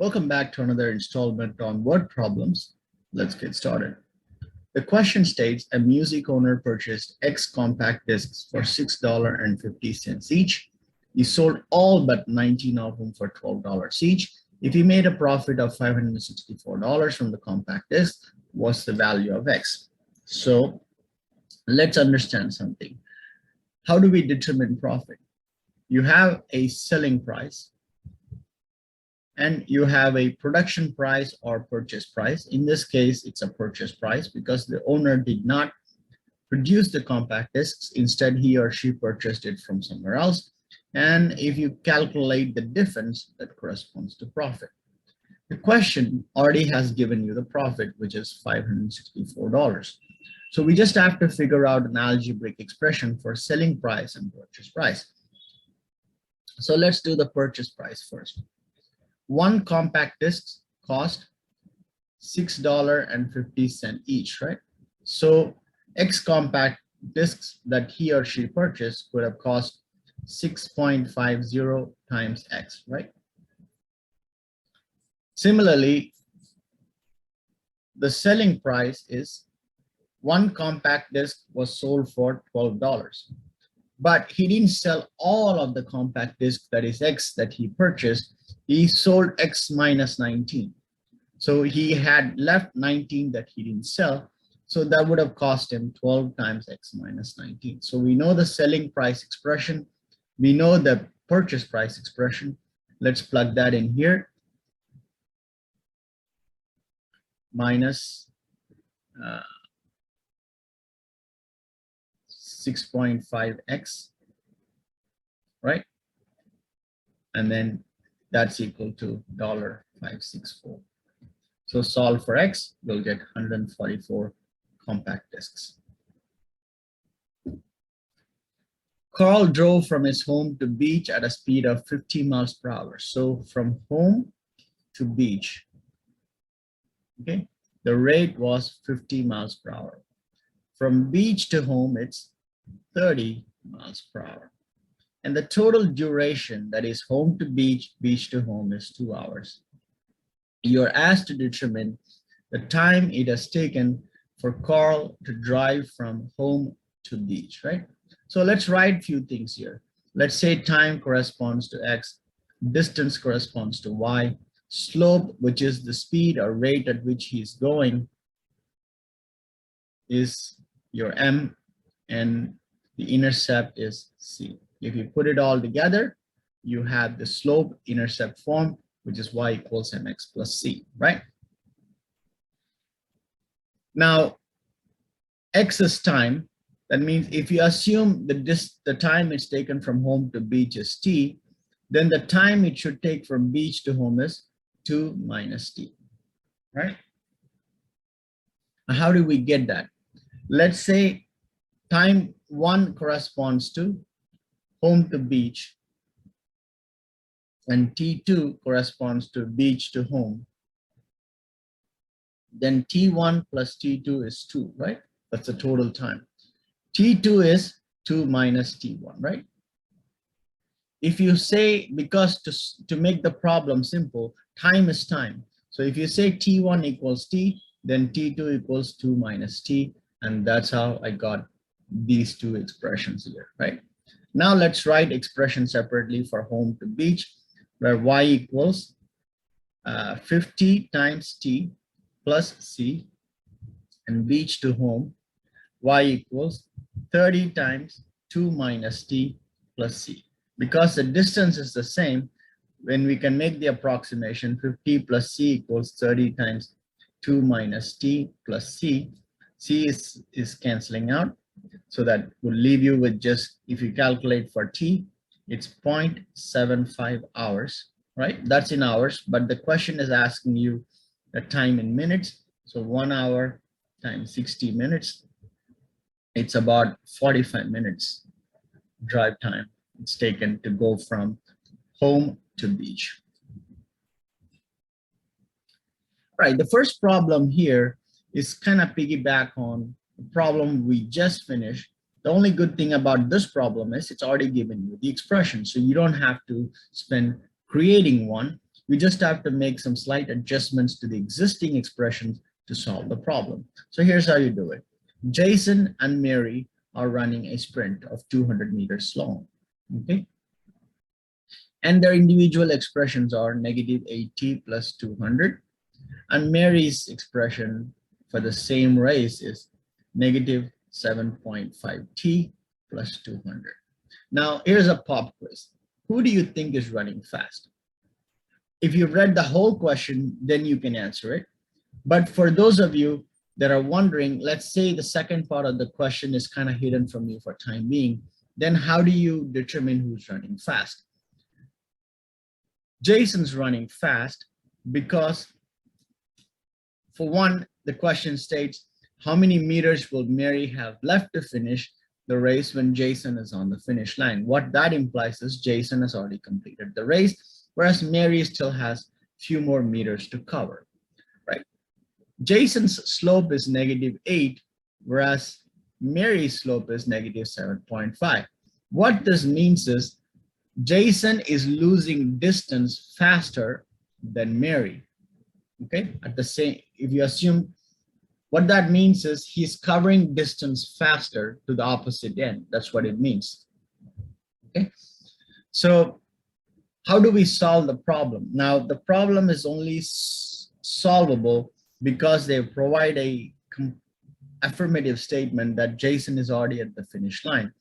Welcome back to another installment on word problems. Let's get started. The question states a music owner purchased X compact discs for $6.50 each. He sold all but 19 of them for $12 each. If he made a profit of $564 from the compact disc, what's the value of X? So let's understand something. How do we determine profit? You have a selling price and you have a production price or purchase price. In this case, it's a purchase price because the owner did not produce the compact discs. Instead, he or she purchased it from somewhere else. And if you calculate the difference, that corresponds to profit. The question already has given you the profit, which is $564. So we just have to figure out an algebraic expression for selling price and purchase price. So let's do the purchase price first. One compact disc cost $6.50 each, right? So X compact discs that he or she purchased would have cost 6.50 times X, right? Similarly, the selling price is one compact disc was sold for $12, but he didn't sell all of the compact disc, that is X, that he purchased. He sold X minus 19. So he had left 19 that he didn't sell. So that would have cost him 12 times X minus 19. So we know the selling price expression. We know the purchase price expression. Let's plug that in here. Minus 6.5X, right? And then that's equal to $564. So solve for X, we'll get 144 compact discs. Carl drove from his home to beach at a speed of 50 miles per hour. So from home to beach, okay, the rate was 50 miles per hour. From beach to home, it's 30 miles per hour. And the total duration, that is home to beach, beach to home, is 2 hours. You're asked to determine the time it has taken for Carl to drive from home to beach, right? So let's write a few things here. Let's say time corresponds to X, distance corresponds to Y, slope, which is the speed or rate at which he's going, is your M, and the intercept is C. If you put it all together, you have the slope intercept form, which is y equals mx plus c, right? Now, x is time. That means if you assume the time it's taken from home to beach is t, then the time it should take from beach to home is 2 minus t, right? Now, how do we get that? Let's say time 1 corresponds to home to beach, and T2 corresponds to beach to home. Then T1 plus T2 is 2, right? That's the total time. T2 is 2 minus T1, right? If you say, because to make the problem simple, time is time. So if you say T1 equals T, then T2 equals 2 minus T, and that's how I got these two expressions here, right? Now let's write expression separately for home to beach, where y equals 50 times t plus c, and beach to home, y equals 30 times 2 minus t plus c. Because the distance is the same, when we can make the approximation, 50 plus c equals 30 times 2 minus t plus c. C is canceling out. So that will leave you with just, if you calculate for t, it's 0.75 hours, right? That's in hours, but the question is asking you the time in minutes. So 1 hour times 60 minutes, it's about 45 minutes drive time it's taken to go from home to beach. All right, the first problem here is kind of piggyback on the problem we just finished. The only good thing about this problem is it's already given you the expression, so you don't have to spend creating one. We just have to make some slight adjustments to the existing expressions to solve the problem. So here's how you do it. Jason and Mary are running a sprint of 200 meters long, okay? And their individual expressions are negative 8t plus 200. And Mary's expression for the same race is negative 7.5t plus 200. Now, here's a pop quiz. Who do you think is running fast? If you've read the whole question, then you can answer it. But for those of you that are wondering, let's say the second part of the question is kind of hidden from you for time being, then how do you determine who's running fast? Jason's running fast because, for one, the question states, how many meters will Mary have left to finish the race when Jason is on the finish line? What that implies is Jason has already completed the race, whereas Mary still has a few more meters to cover, right? Jason's slope is negative 8, whereas Mary's slope is negative 7.5. What this means is Jason is losing distance faster than Mary, okay? At the same, if you assume, what that means is he's covering distance faster to the opposite end. That's what it means, okay? So how do we solve the problem? Now, the problem is only solvable because they provide a affirmative statement that Jason is already at the finish line.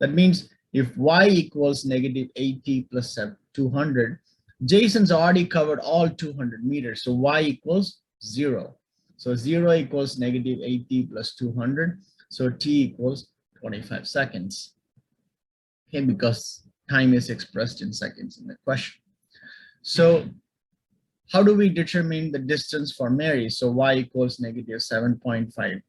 That means if y equals negative 8t plus 200, Jason's already covered all 200 meters, so y equals 0. So 0 equals negative 8t plus 200, so t equals 25 seconds, okay, because time is expressed in seconds in the question. So how do we determine the distance for Mary? So y equals negative 7.5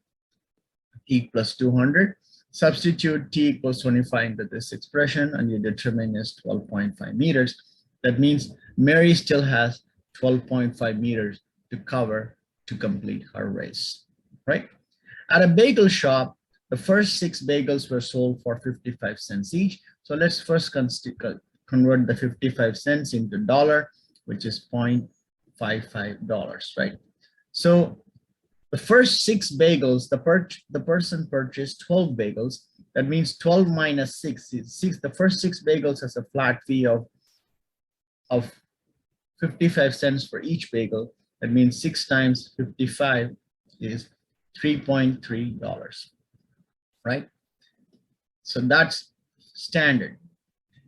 t plus 200. Substitute t equals 25 into this expression, and you determine is 12.5 meters. That means Mary still has 12.5 meters to cover to complete her race, right? At a bagel shop, the first 6 bagels were sold for 55 cents each. So let's first convert the 55 cents into dollar, which is $0.55, right? So the first 6 bagels, the person purchased 12 bagels. That means 12 minus 6 is 6. The first 6 bagels has a flat fee of 55 cents for each bagel. That means 6 times 55 is $3.3, right? So that's standard.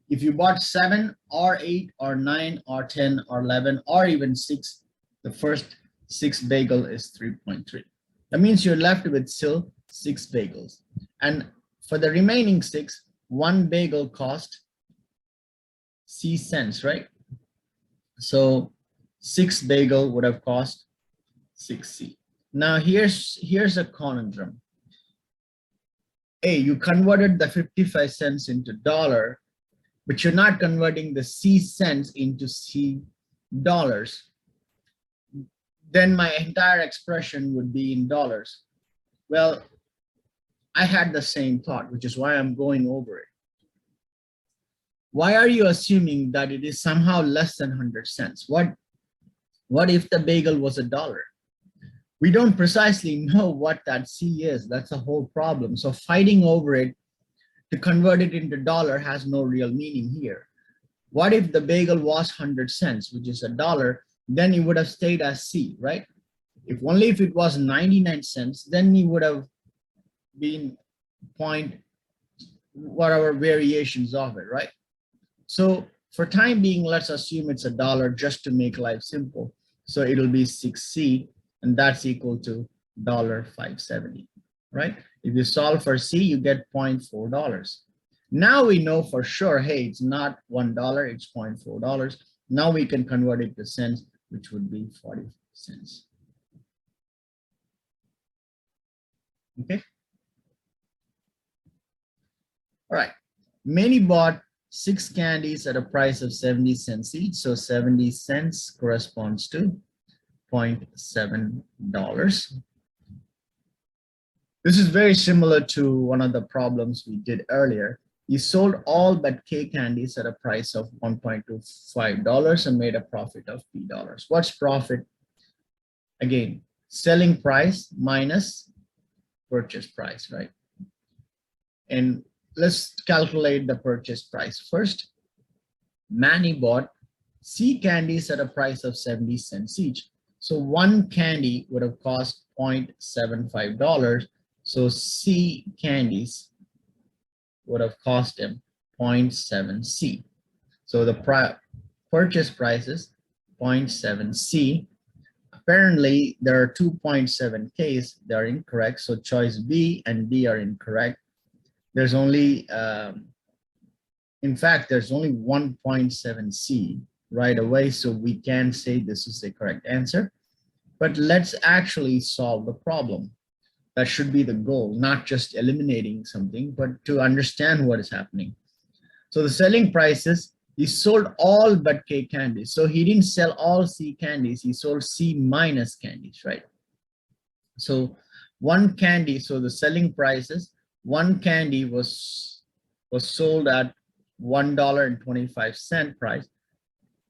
If you bought 7 or 8 or 9 or 10 or 11 or even 6, the first 6 bagel is 3.3. That means you're left with still 6 bagels. And for the remaining 6, 1 bagel cost C cents, right? So 6 bagel would have cost 6C. Now here's a conundrum. A, you converted the 55 cents into dollar, but you're not converting the C cents into C dollars. Then my entire expression would be in dollars. Well, I had the same thought, which is why I'm going over it. Why are you assuming that it is somehow less than 100 cents? What if the bagel was $1? We don't precisely know what that C is. That's the whole problem. So fighting over it to convert it into dollar has no real meaning here. What if the bagel was 100 cents, which is $1? Then it would have stayed as C, right? If only if it was 99 cents, then it would have been whatever variations of it, right? So for time being, let's assume it's $1 just to make life simple. So it'll be 6C, and that's equal to $5.70, right? If you solve for C, you get $0.4. Now we know for sure, hey, it's not $1, it's $0.4. Now we can convert it to cents, which would be 40 cents. Okay. All right. Many bought 6 candies at a price of 70 cents each. So 70 cents corresponds to $0.7. This is very similar to one of the problems we did earlier. He sold all but K candies at a price of $1.25 and made a profit of P dollars. What's profit? Again, selling price minus purchase price, right? And let's calculate the purchase price first. Manny bought C candies at a price of 70 cents each. So one candy would have cost $0.75. So C candies would have cost him 0.7 C. So the purchase price is 0.7 C. Apparently, there are 2.7 Ks. They are incorrect. So choice B and D are incorrect. There's only, in fact, there's only 1.7 C right away. So we can say this is the correct answer. But let's actually solve the problem. That should be the goal, not just eliminating something, but to understand what is happening. So the selling prices, he sold all but K candies. So he didn't sell all C candies, he sold C minus candies, right? So one candy, so the selling prices, one candy was sold at $1.25 price.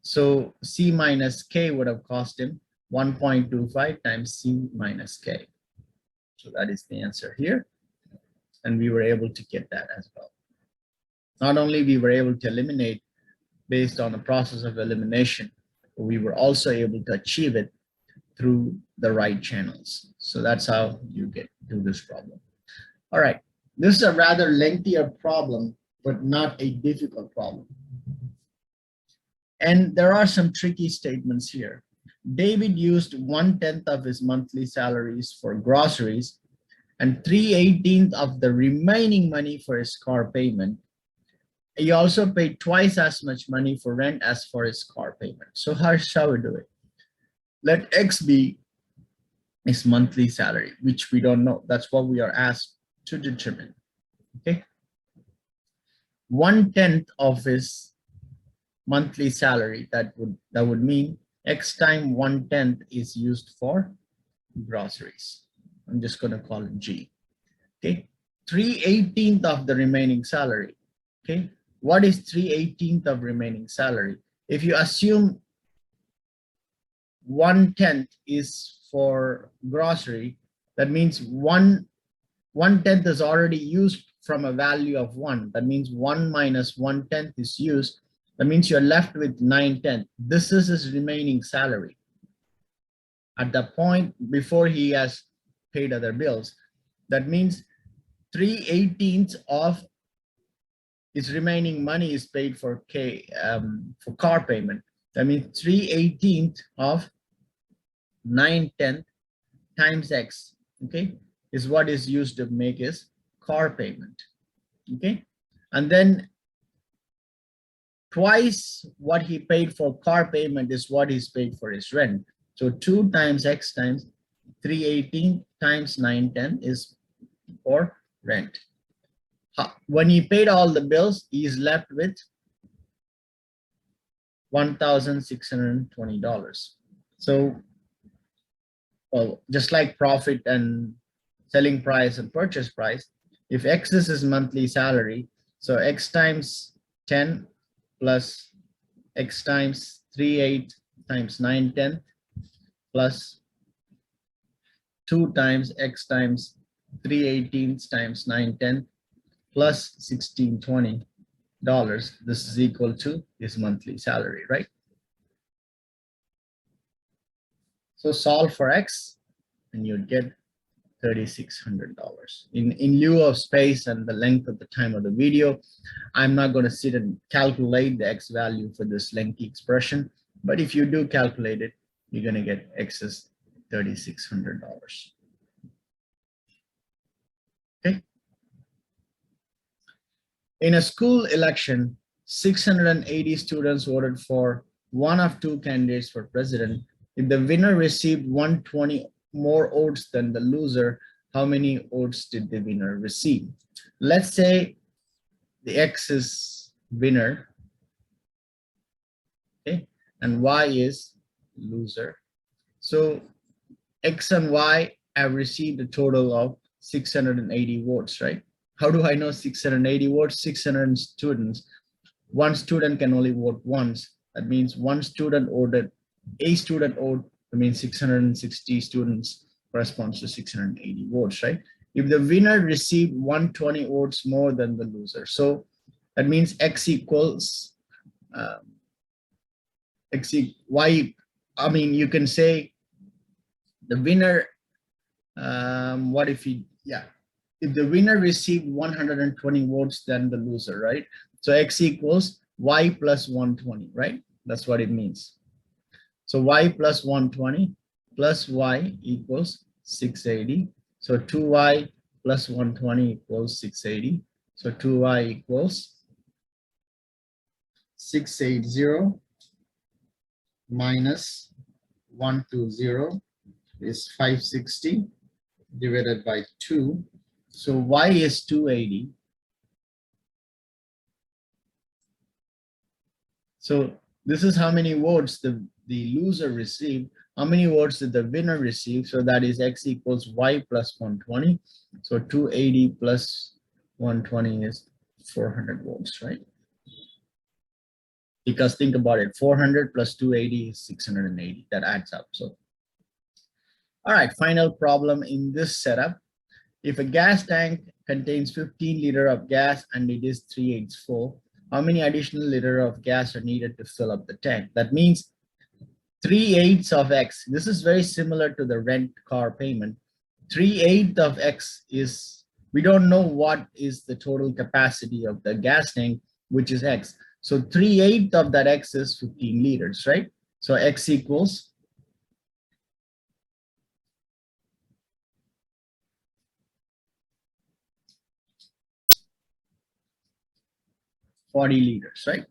So C minus K would have cost him 1.25 times C minus K. So that is the answer here. And we were able to get that as well. Not only we were able to eliminate based on the process of elimination, but we were also able to achieve it through the right channels. So that's how you get to this problem. All right, this is a rather lengthier problem, but not a difficult problem. And there are some tricky statements here. David used 1/10 of his monthly salaries for groceries and 3/18 of the remaining money for his car payment. He also paid twice as much money for rent as for his car payment. So how shall we do it? Let X be his monthly salary, which we don't know. That's what we are asked to determine. Okay. 1/10 of his monthly salary, that would mean X time 1/10 is used for groceries. I'm just going to call it G. Okay. 3/18 of the remaining salary. Okay. What is 3/18 of remaining salary? If you assume 1/10 is for grocery, that means 1/10 is already used from a value of 1. That means 1 minus 1/10 is used. That means you're left with 9/10. This is his remaining salary at the point before he has paid other bills. That means 3/18 of his remaining money is paid for for car payment. That means 3/18 of 9/10 times X, okay, is what is used to make his car payment, okay? And then twice what he paid for car payment is what he's paid for his rent. So 2 times X times 3/18 times 9/10 is for rent. When he paid all the bills, he's left with $1,620. So, well, just like profit and selling price and purchase price, if X is his monthly salary, so X times 10 plus X times 3/8 times 9/10 plus 2 times X times 3/18 times 9/10 plus $1,620. This is equal to his monthly salary, right? So solve for X and you'd get $3,600. In lieu of space and the length of the time of the video, I'm not going to sit and calculate the X value for this lengthy expression, but if you do calculate it, you're going to get X is $3,600. Okay. In a school election, 680 students voted for one of 2 candidates for president. If the winner received 120 more votes than the loser, how many votes did the winner receive? Let's say the X is winner, okay, and Y is loser. So X and Y have received a total of 680 votes, right? How do I know 680 votes? 600 students. One student can only vote once. That means one student voted, a student voted, that means 660 students corresponds to 680 votes, right? If the winner received 120 votes more than the loser, so that means X equals Y. I mean, you can say the winner, what if he, yeah, if the winner received 120 votes, then the loser, right? So X equals Y plus 120, right? That's what it means. So Y plus 120 plus Y equals 680. So 2Y plus 120 equals 680. So 2Y equals 680 minus 120 is 560 divided by 2. So Y is 280. So this is how many votes the loser received. How many votes did the winner receive? So that is X equals Y plus 120. So 280 plus 120 is 400 votes, right? Because think about it, 400 plus 280 is 680. That adds up. So, all right, final problem in this setup. If a gas tank contains 15 liter of gas and it is 3/8 full, how many additional liter of gas are needed to fill up the tank? That means 3/8 of X. This is very similar to the rent car payment. 3/8 of X is, we don't know what is the total capacity of the gas tank, which is X. So 3/8 of that X is 15 liters, right? So X equals 40 liters, right?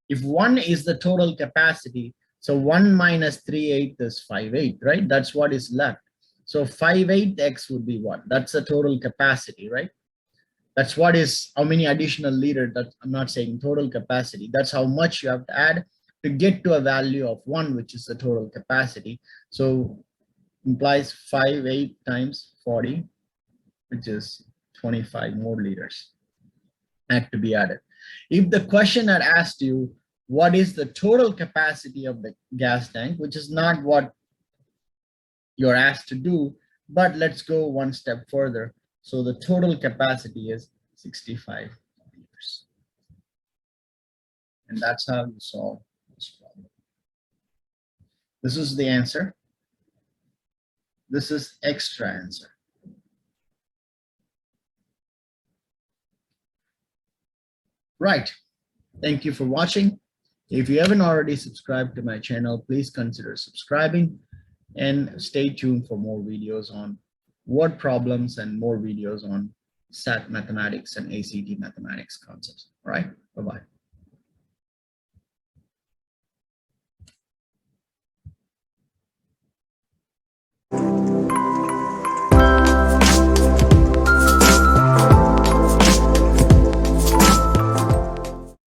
If 1 is the total capacity, so 1 minus 3/8 is 5/8, right? That's what is left. So 5/8 X would be what? That's the total capacity, right? That's what is how many additional liter, that I'm not saying total capacity. That's how much you have to add to get to a value of 1, which is the total capacity. So implies 5/8 times 40, which is 25 more liters had to be added. If the question had asked you, what is the total capacity of the gas tank, which is not what you're asked to do, but let's go one step further. So the total capacity is 65 liters. And that's how you solve this problem. This is the answer. This is extra answer. Right. Thank you for watching. If you haven't already subscribed to my channel, please consider subscribing and stay tuned for more videos on word problems and more videos on SAT mathematics and ACT mathematics concepts. All right. Bye-bye.